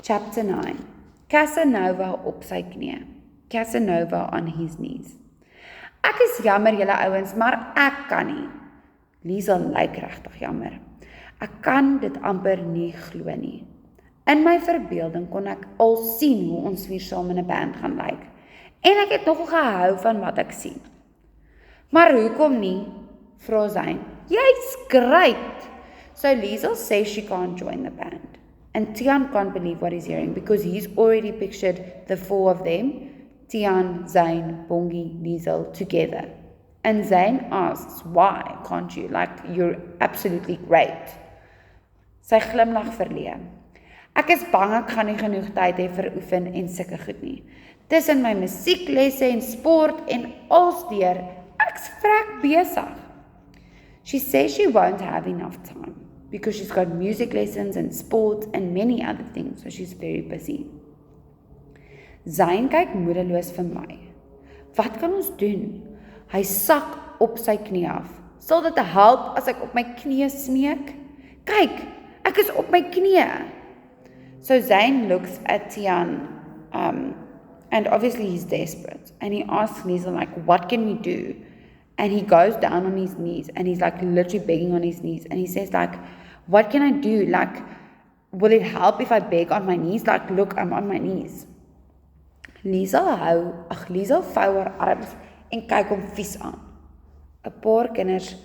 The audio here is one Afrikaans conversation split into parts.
Chapter 9. Casanova op sy knie. Casanova on his knees. Ek is jammer julle ouens, maar ek kan nie. Liesel lyk regtig jammer. Ek kan dit amper nie glo nie. In my verbeelding kon ek al sien hoe ons vier saam in 'n band gaan lyk. En ek het nogal gehou van wat ek sien. Maar hoekom nie? Vra sy. Jy's great! So Liesel says she can't join the band. And Tiaan can't believe what he's hearing because he's already pictured the four of them, Tiaan, Zayn, Bongi, Liesel, together. And Zayn asks, why can't you? Like, you're absolutely great. Sy glimlag verleë. Ek is bang ek gaan nie genoeg tyd hê vir oefen en sulke goed nie. Tussen my musieklesse en sport en alsdeur, ek's vrek besig. She says she won't have enough time because she's got music lessons and sports and many other things, so she's very busy. Zayn kyk moedeloos vir my. Wat kan ons doen? Hy sak op sy knie af. Sal dit help as ek op my knie smeek? Kyk, ek is op my knie. So Zayn looks at Tiaan, and obviously he's desperate. And he asks Liesel, like, what can we do? And he goes down on his knees, and he's like literally begging on his knees. And he says, like, what can I do? Like, will it help if I beg on my knees? Like, look, I'm on my knees. Liesel vou haar arms en kyk hom vies aan. 'n Paar kinders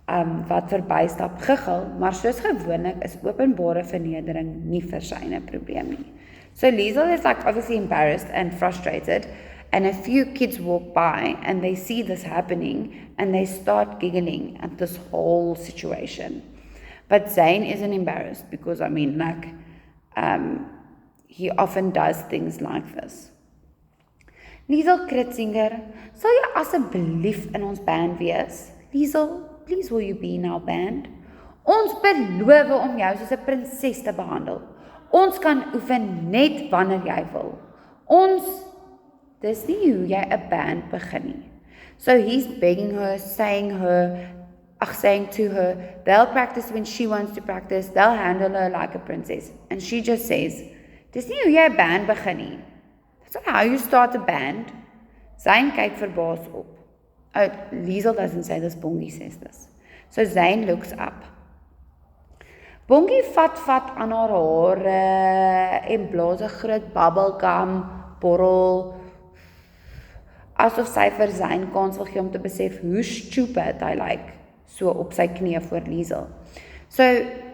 wat verbystap giggel, maar soos gewoonlik is openbare vernedering nie vir sy 'n probleem nie. So Liesel is like obviously embarrassed and frustrated, and a few kids walk by and they see this happening and they start giggling at this whole situation. But Zayn isn't embarrassed because he often does things like this. Liesel Kritzinger, sal jy asseblief in ons band wees? Liesel, please will you be in our band? Ons beloof om jou soos 'n prinses te behandel. Ons kan oefen net wanneer jy wil. Dis nie hoe jy 'n band begin nie. So he's begging her, saying to her, they'll practice when she wants to practice, they'll handle her like a princess. And she just says, dis nie hoe jy 'n band begin nie. That's not how you start a band. Zayn kyk verbaas op. Oh, Liesel doesn't say this, Bongi says this. So Zayn looks up. Bongi vat aan haar hare en blaas 'n groot bubblegum borrel, asof sy vir Zayn kans wil gee om te besef hoe stupid hy lyk, so op sy knie voor Liesel. So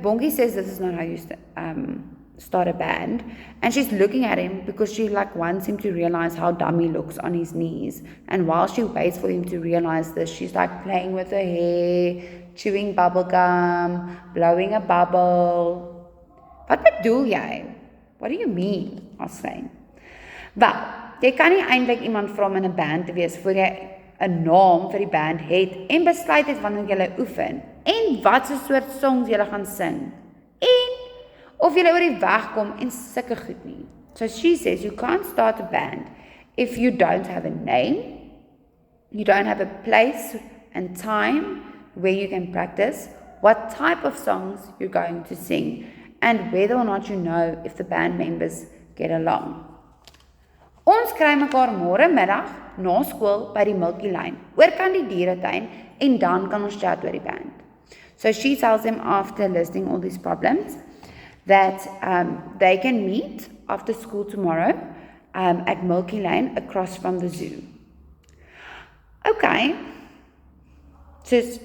Bongi says this is not how you start a band, and she's looking at him because she wants him to realize how dumb he looks on his knees. And while she waits for him to realize this, she's playing with her hair, chewing bubblegum, blowing a bubble. Wat bedoel jy? What do you mean? Ask Zayn. Wel, jy kan nie eintlik iemand vra om in 'n band te wees voor jy 'n naam vir die band het en besluit het wanneer jy oefen en wat se soort songs jy gaan sing en of jy oor die weg kom en sulke goed nie. So she says you can't start a band if you don't have a name, you don't have a place and time where you can practice, what type of songs you're going to sing, and whether or not you know if the band members get along. Ons kry mekaar môre middag na skool by die Milky Lane, oorkant die dieretuin, en dan kan ons chat oor die band. So she tells him after listing all these problems that they can meet after school tomorrow at Milky Lane across from the zoo. Okay.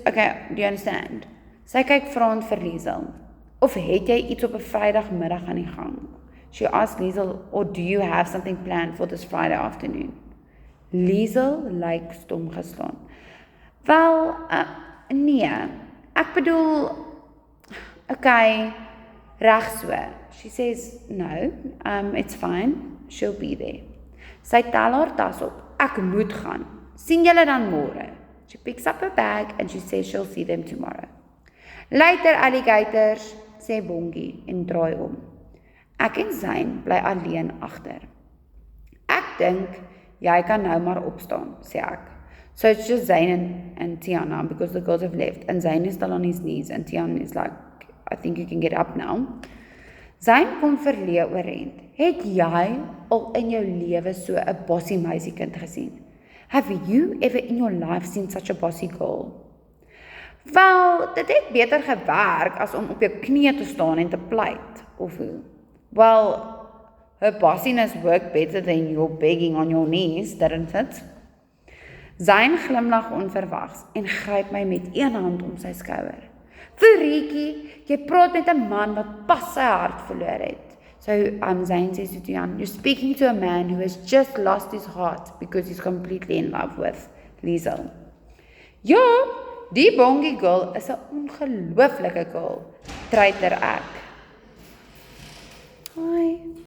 Okay, do you understand? Sy kyk vraend vir Liesel. Of het jy iets op 'n Vrydagmiddag aan die gang? She asks Liesel, or do you have something planned for this Friday afternoon? Liesel lyk stom geslaan. Wel, nee. Ek bedoel, okay, reg so. She says, no, it's fine. She'll be there. Sy tel haar tas op. Ek moet gaan. Sien julle dan môre? She picks up her bag and she says she'll see them tomorrow. Later, alligators, sê Bongi en draai om. Ek en Zayn bly alleen agter. Ek dink jy kan nou maar opstaan, sê ek. So it's just Zayn and Tiaan now because the girls have left and Zayn is still on his knees and Tiaan is like, I think you can get up now. Zayn kom verleë oorent. Het jy al in jou lewe so 'n bossy meisiekind gesien? Have you ever in your life seen such a bossy girl? Wel, dit het beter gewerk as om op jou knieë te staan en te pleit, of hoe? Well, her bossiness worked better than your begging on your knees, didn't it? Zayn glimlag onverwags en gryp my met een hand om sy skouer. Vrietjie, jy praat met 'n man wat pas sy hart verloor het. So Zayn says to Tiaan, you're speaking to a man who has just lost his heart because he's completely in love with Liesel. Ja, die bongie girl is 'n ongelooflike girl, treiter ek. Hi.